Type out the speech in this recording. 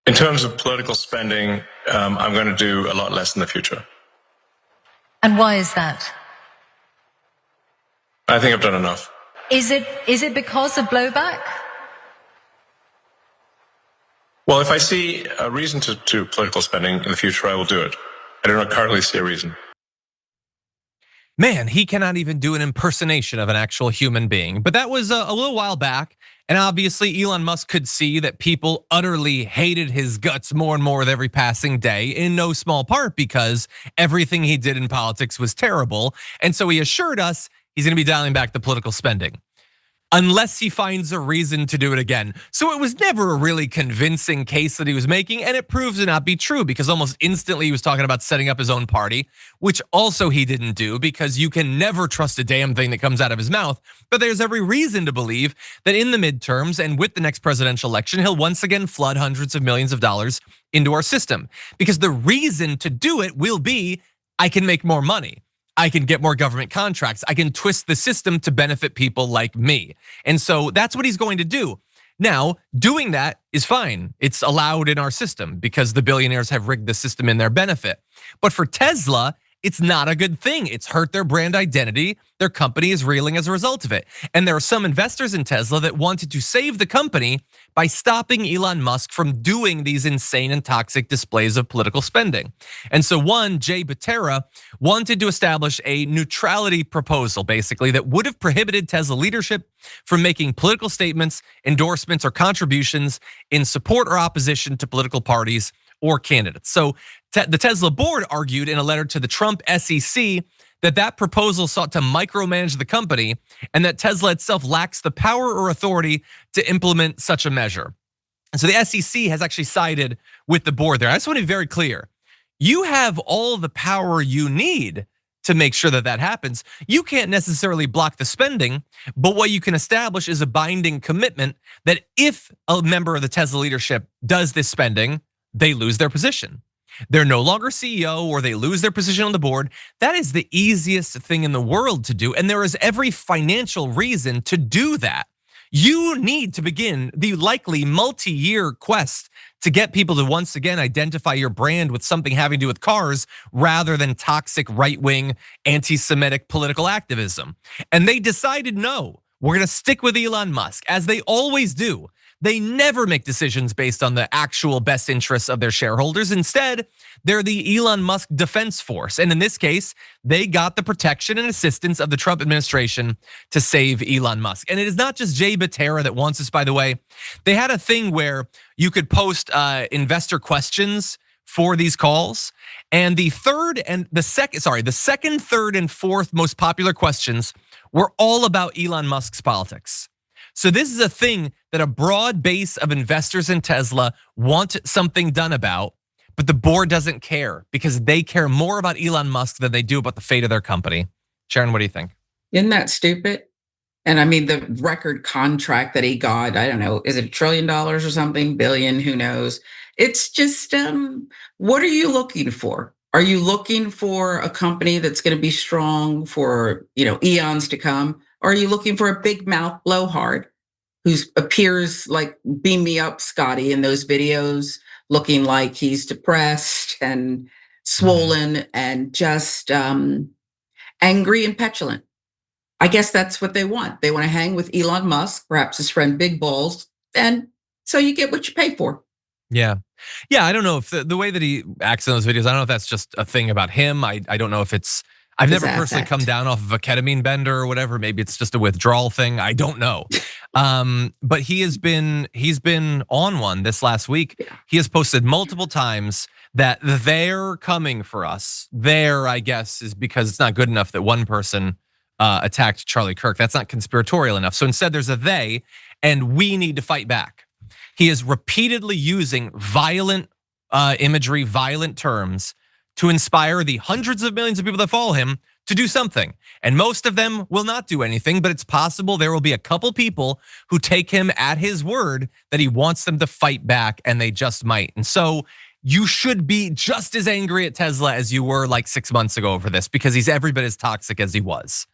In terms of political spending, I'm going to do a lot less in the future. And why is that? I think I've done enough. Is it because of blowback? Well, if I see a reason to do political spending in the future, I will do it. I do not currently see a reason. Man, he cannot even do an impersonation of an actual human being. But that was a little while back. And obviously Elon Musk could see that people utterly hated his guts more and more with every passing day, in no small part because everything he did in politics was terrible. And so he assured us he's gonna be dialing back the political spending, unless he finds a reason to do it again. So it was never a really convincing case that he was making, and it proves to not be true because almost instantly he was talking about setting up his own party, which also he didn't do because you can never trust a damn thing that comes out of his mouth. But there's every reason to believe that in the midterms and with the next presidential election, he'll once again flood hundreds of millions of dollars into our system, because the reason to do it will be, I can make more money. I can get more government contracts. I can twist the system to benefit people like me. And so that's what he's going to do. Now, doing that is fine. It's allowed in our system because the billionaires have rigged the system in their benefit. But for Tesla, it's not a good thing. It's hurt their brand identity. Their company is reeling as a result of it. And there are some investors in Tesla that wanted to save the company by stopping Elon Musk from doing these insane and toxic displays of political spending. And so one, Jay Butera, wanted to establish a neutrality proposal, basically, that would have prohibited Tesla leadership from making political statements, endorsements, or contributions in support or opposition to political parties or candidates. So the Tesla board argued in a letter to the Trump SEC that proposal sought to micromanage the company and that Tesla itself lacks the power or authority to implement such a measure. And so the SEC has actually sided with the board there. I just want to be very clear. You have all the power you need to make sure that happens. You can't necessarily block the spending, but what you can establish is a binding commitment that if a member of the Tesla leadership does this spending, they lose their position. They're no longer CEO or they lose their position on the board. That is the easiest thing in the world to do. And there is every financial reason to do that. You need to begin the likely multi-year quest to get people to once again identify your brand with something having to do with cars rather than toxic right-wing anti-Semitic political activism. And they decided, no, we're gonna stick with Elon Musk, as they always do. They never make decisions based on the actual best interests of their shareholders. Instead, they're the Elon Musk defense force. And in this case, they got the protection and assistance of the Trump administration to save Elon Musk. And it is not just Jay Butera that wants this, by the way. They had a thing where you could post investor questions for these calls. And the second, third, and fourth most popular questions were all about Elon Musk's politics. So this is a thing that a broad base of investors in Tesla want something done about, but the board doesn't care because they care more about Elon Musk than they do about the fate of their company. Sharon, what do you think? Isn't that stupid? And I mean, the record contract that he got, I don't know, is it $1 trillion or something? Billion, who knows? It's just, what are you looking for? Are you looking for a company that's gonna be strong for eons to come? Or are you looking for a big mouth blowhard who appears like beam me up, Scotty, in those videos, looking like he's depressed and swollen and just angry and petulant? I guess that's what they want. They want to hang with Elon Musk, perhaps his friend Big Balls, and so you get what you pay for. Yeah, I don't know if the way that he acts in those videos, I don't know if that's just a thing about him. I don't know if it's, I've never personally come down off of a ketamine bender or whatever. Maybe it's just a withdrawal thing. I don't know. But he's been on one this last week. Yeah. He has posted multiple times that they're coming for us. There, I guess, is because it's not good enough that one person attacked Charlie Kirk. That's not conspiratorial enough. So instead there's a they, and we need to fight back. He is repeatedly using violent imagery, violent terms to inspire the hundreds of millions of people that follow him to do something. And most of them will not do anything, but it's possible there will be a couple people who take him at his word that he wants them to fight back, and they just might. And so you should be just as angry at Tesla as you were like 6 months ago over this, because he's every bit as toxic as he was.